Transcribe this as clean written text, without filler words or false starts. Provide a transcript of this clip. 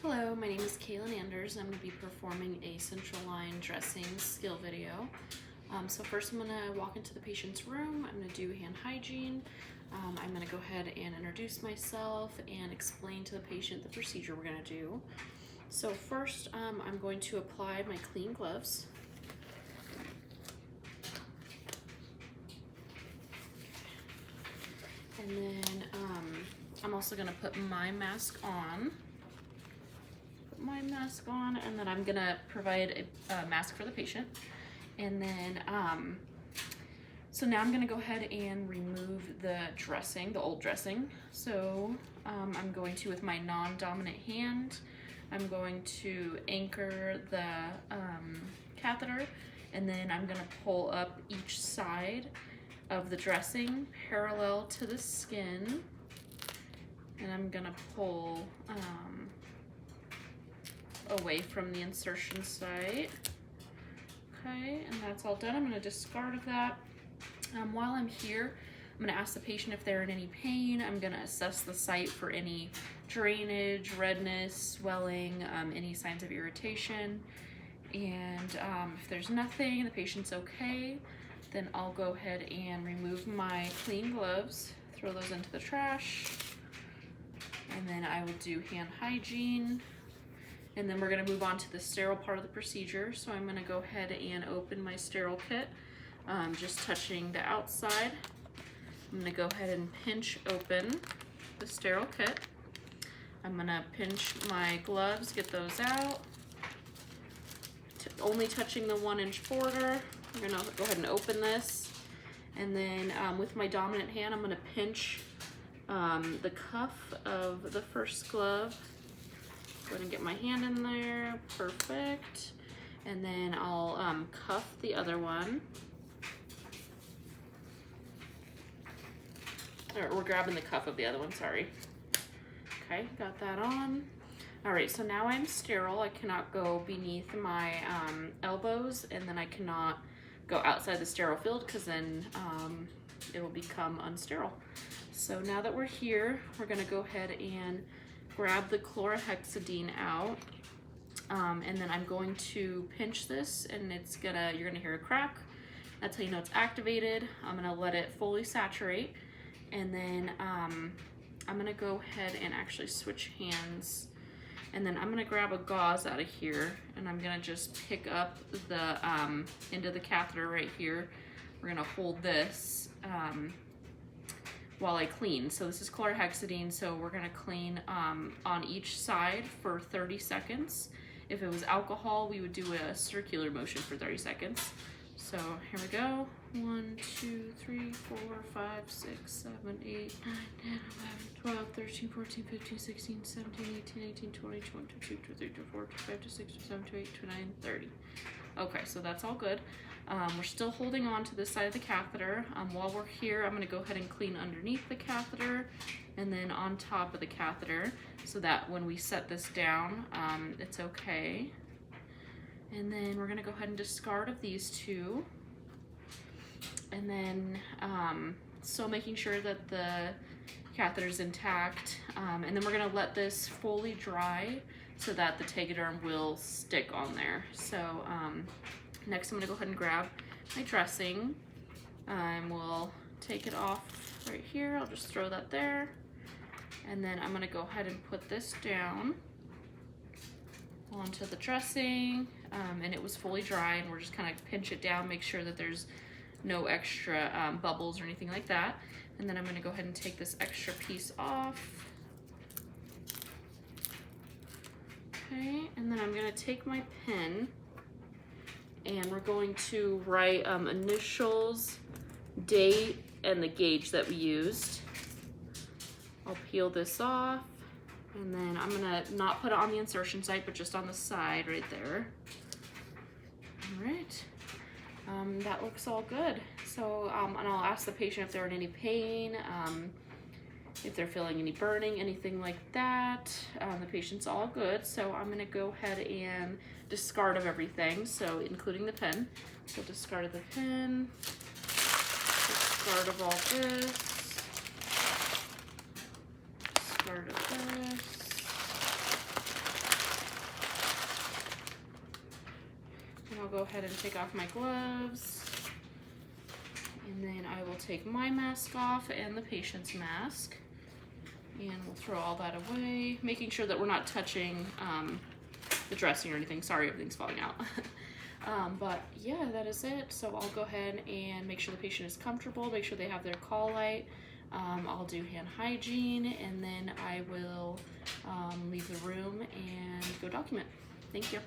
Hello, my name is Kaylin Anders. I'm going to be performing a central line dressing skill video. So first I'm going to walk into the patient's room. I'm going to do hand hygiene. I'm going to go ahead and introduce myself and explain to the patient the procedure we're going to do. So first I'm going to apply my clean gloves. And then I'm also going to put my mask on. And then I'm gonna provide a mask for the patient. And then so now I'm gonna go ahead and remove the dressing, the old dressing. So I'm going to, with my non-dominant hand, I'm going to anchor the catheter, and then I'm gonna pull up each side of the dressing parallel to the skin, and I'm gonna pull away from the insertion site. Okay, and that's all done. I'm going to discard of that. While I'm here, I'm going to ask the patient if they're in any pain. I'm going to assess the site for any drainage, redness, swelling, any signs of irritation. And if there's nothing, the patient's okay, then I'll go ahead and remove my clean gloves, throw those into the trash, and then I will do hand hygiene. And then we're going to move on to the sterile part of the procedure. So I'm going to go ahead and open my sterile kit, just touching the outside. I'm going to go ahead and pinch open the sterile kit. I'm going to pinch my gloves, get those out. Only touching the 1-inch border. We're going to go ahead and open this. And then with my dominant hand, I'm going to pinch the cuff of the first glove. Go ahead and get my hand in there, perfect. And then I'll cuff the other one. Or we're grabbing the cuff of the other one, sorry. Okay, got that on. All right, so now I'm sterile. I cannot go beneath my elbows, and then I cannot go outside the sterile field because then it will become unsterile. So now that we're here, we're gonna go ahead and grab the chlorhexidine out, and then I'm going to pinch this, and you're gonna hear a crack. That's how you know it's activated. I'm gonna let it fully saturate, and then I'm gonna go ahead and actually switch hands, and then I'm gonna grab a gauze out of here, and I'm gonna just pick up the end of the catheter right here. We're gonna hold this while I clean. So this is chlorhexidine, so we're gonna clean on each side for 30 seconds. If it was alcohol, we would do a circular motion for 30 seconds. So here we go. 1, 2, 3, 4, 5, 6, 7, 8, 9, 10, 11, 12, 13, 14, 15, 16, 17, 18, 19, 20, 21, 22, 23, 24, 25, 26, 27, 28, 29, 30. Okay, so that's all good. We're still holding on to this side of the catheter. While we're here, I'm gonna go ahead and clean underneath the catheter and then on top of the catheter so that when we set this down, it's okay. And then we're gonna go ahead and discard of these two. And then, still making sure that the catheter is intact. And then we're gonna let this fully dry so that the Tegaderm will stick on there. So, next, I'm gonna go ahead and grab my dressing, and we'll take it off right here. I'll just throw that there. And then I'm gonna go ahead and put this down onto the dressing, and it was fully dry, and we're just kind of pinch it down, make sure that there's no extra bubbles or anything like that. And then I'm gonna go ahead and take this extra piece off. Okay, and then I'm gonna take my pen, and we're going to write initials, date, and the gauge that we used. I'll peel this off, and then I'm gonna not put it on the insertion site, but just on the side right there. All right, that looks all good. So, and I'll ask the patient if they're in any pain, if they're feeling any burning, anything like that. The patient's all good, so I'm gonna go ahead and discard of everything, so including the pen. So discard of the pen, discard of all this, discard of this, I'll go ahead and take off my gloves. And then I will take my mask off and the patient's mask. And we'll throw all that away, making sure that we're not touching the dressing or anything. Sorry, everything's falling out. But yeah, that is it. So I'll go ahead and make sure the patient is comfortable, make sure they have their call light. I'll do hand hygiene, and then I will leave the room and go document. Thank you.